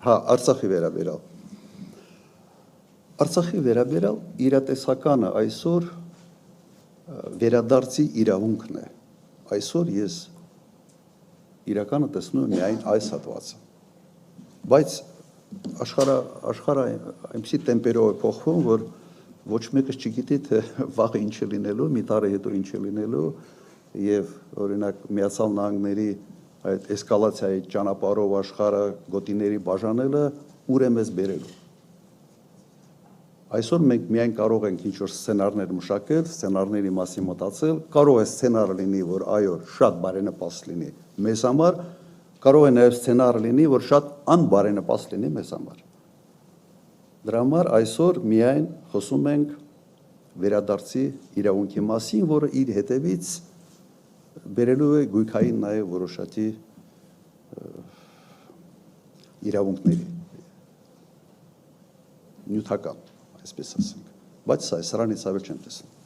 Արցախի վերաբերյալ։ Արցախի վերաբերյալ իրատեսականը այսօր վերադարձի իրավունքն է։ Այսօր ես իրականը տեսնում եմ միայն այս հատվածը։ Բայց աշխարհը այնպիսի տեմպերով է փոխվում, որ ոչ մեկը չգիտի, թե վաղը ինչ է լինելու, մի տարի հետո ինչ է լինելու, եւ օրինակ Միացյալ Նահանգների այդ էսկալացիայի ճանապարհով աշխարհը գոտիների բաժանելը ուր է մեզ բերելու։ Այսօր մենք միայն կարող ենք ինչ-որ սցենարներ մշակել, սցենարների մասին մտածել, կարող է սցենար լինի, որ այո, շատ բարենպաստ լինի մեզ համար, կարող է նաև սցենար լինի, որ շատ անբարենպաստ լինի մեզ համար։ Դրա համար այսօր միայն խոսում ենք վերադարձի իրավունքի մասին, որը իր հետևից բերելու է գույքային նաև որոշակի իրավունքների, նյութական, այսպես ասենք, բայց սրանից ավել չեմ տեսնում։